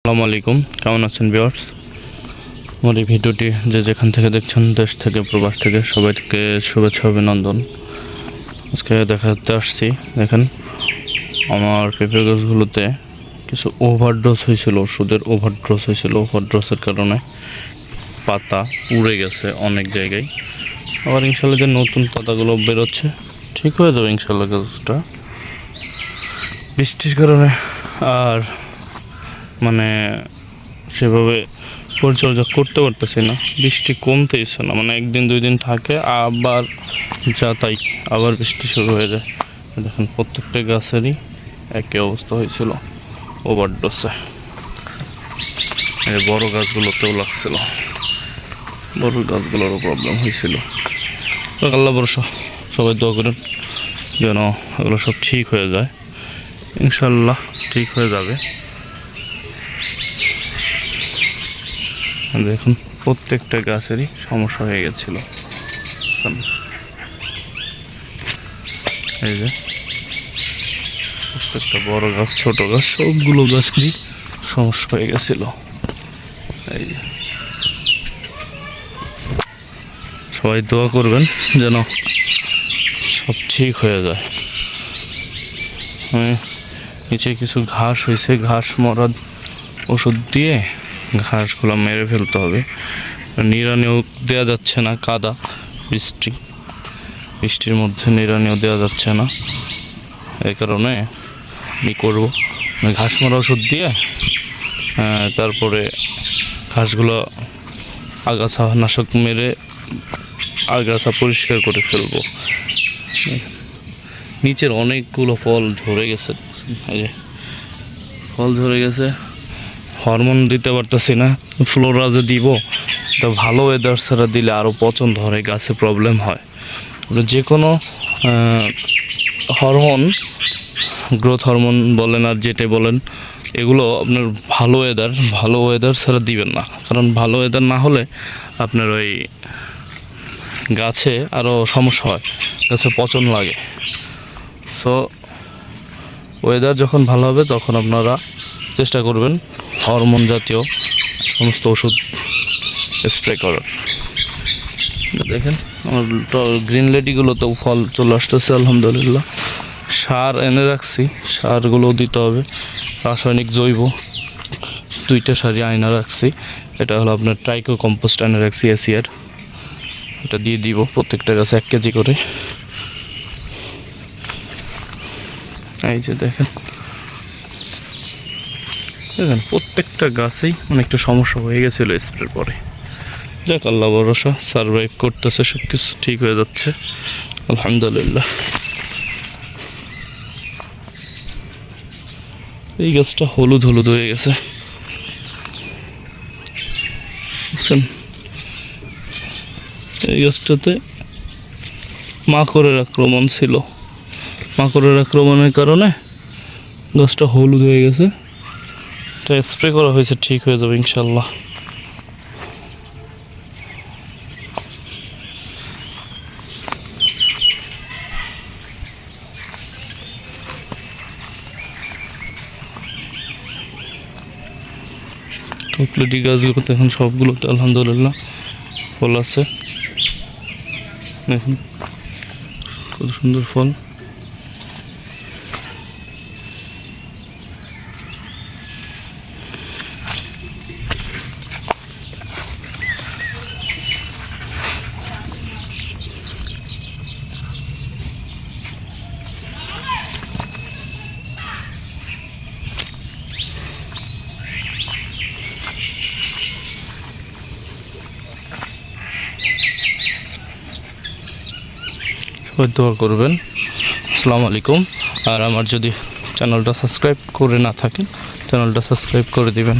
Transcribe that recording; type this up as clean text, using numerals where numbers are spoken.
আসসালামু আলাইকুম, কেমন আছেন ভিউয়ার্স? আমার এই ভিডিওটি যে যেখান থেকে দেখছেন, দেশ থেকে প্রবাস থেকে, সবাইকে শুভেচ্ছা অভিনন্দন। আজকে দেখাতে আসছি, দেখেন আমার পেঁপে গাছগুলোতে কিছু ওভারডোজ হয়েছিল, ওষুধের ওভারডোজ হয়েছিল। ওভারডোজের কারণে পাতা উড়ে গেছে অনেক জায়গায়। আবার ইনশাল্লাহ যে নতুন পাতাগুলো বেরোচ্ছে, ঠিক হয়ে যাবে ইনশাল্লাহ। গাছটা বৃষ্টির কারণে আর সেভাবে পরিচর্যা করতে পারতেছি না, বৃষ্টি কমতেইছে না, একদিন দুই দিন থাকে আবার যা তাই আবার বৃষ্টি শুরু হয়ে যায়। দেখেন প্রত্যেকটা গাছেরই একই অবস্থা হয়েছিল ওভারডোজে। এই বড় গাছগুলোতেও লাগছিল, বড় গাছগুলোরও প্রবলেম হয়েছিল। আল্লাহ ভরসা, সবাই দোয়া করেন যেন এগুলো সব ঠিক হয়ে যায়। ইনশাল্লাহ ঠিক হয়ে যাবে। দেখুন প্রত্যেকটা গাছেরই সমস্যা হয়ে গেছিল। এই যে প্রত্যেকটা বড় গাছ ছোট গাছ সবগুলো গাছেরই সমস্যা হয়ে গেছিল। এই যে সবাই দোয়া করবেন যেন সব ঠিক হয়ে যায়। নিচে কিছু ঘাস হয়েছে, ঘাস মরার ওষুধ দিয়ে ঘাসগুলো মেরে ফেলতে হবে। নিড়ানিও দেওয়া যাচ্ছে না, কাদা বৃষ্টির মধ্যে নিড়ানিও দেওয়া যাচ্ছে না। এই কারণে কি করব, ঘাস মারা ওষুধ দিয়ে তারপরে ঘাসগুলো আগাছা নাশক মেরে আগাছা পরিষ্কার করে ফেলবো। নিচের অনেকগুলো ফল ঝরে গেছে, এই যে ফল ঝরে গেছে। হরমোন দিতে পারতেছি না, ফ্লোরা যে দিব এটা ভালো ওয়েদার ছাড়া দিলে আরও পচন ধরে, গাছে প্রবলেম হয়। যে কোনো হরমোন, গ্রোথ হরমোন বলেন আর যেটাই বলেন, এগুলো আপনার ভালো ওয়েদার ছাড়া দিবেন না। কারণ ভালো ওয়েদার না হলে আপনার ওই গাছে আরও সমস্যা হয়, গাছে পচন লাগে। সো ওয়েদার যখন ভালো হবে তখন আপনারা চেষ্টা করবেন হরমোন জাতীয় সমস্ত ওষুধ স্প্রে করার। দেখেন আমার গ্রিন লেডিগুলোতেও ফল চলে আসতেছে আলহামদুলিল্লাহ। সার এনে রাখছি, সারগুলোও দিতে হবে, রাসায়নিক জৈব দুইটা সারই আয়না রাখছি। এটা হলো আপনার ট্রাইকো কম্পোস্ট এনে রাখছি এসিআর, এটা দিয়ে দিব প্রত্যেকটা গাছে 1 কেজি করে। এই যে দেখেন প্রত্যেকটা গাছেই অনেকটা সমস্যা হয়ে গেছিলো স্প্রের পরে। যাক আল্লাহ ভরসা, সারভাইভ করতেছে, সব কিছু ঠিক হয়ে যাচ্ছে আলহামদুলিল্লাহ। এই গাছটা হলুদ হয়ে গেছে, বুঝছেন? এই গাছটাতে মাকড়ের আক্রমণ ছিল, মাকড়ের আক্রমণের কারণে গাছটা হলুদ হয়ে গেছে। এটা স্প্রে করা হয়েছে, ঠিক হয়ে যাবে ইনশাল্লাহ। চকলেটি গাছগুলোতে এখন সবগুলোতে আলহামদুলিল্লাহ ফল আছে। দেখুন কত সুন্দর ফল। সবাই দোয়া করবেন। আসসালামু আলাইকুম। আর আমার যদি চ্যানেলটা সাবস্ক্রাইব করে না থাকেন, চ্যানেলটা সাবস্ক্রাইব করে দিবেন।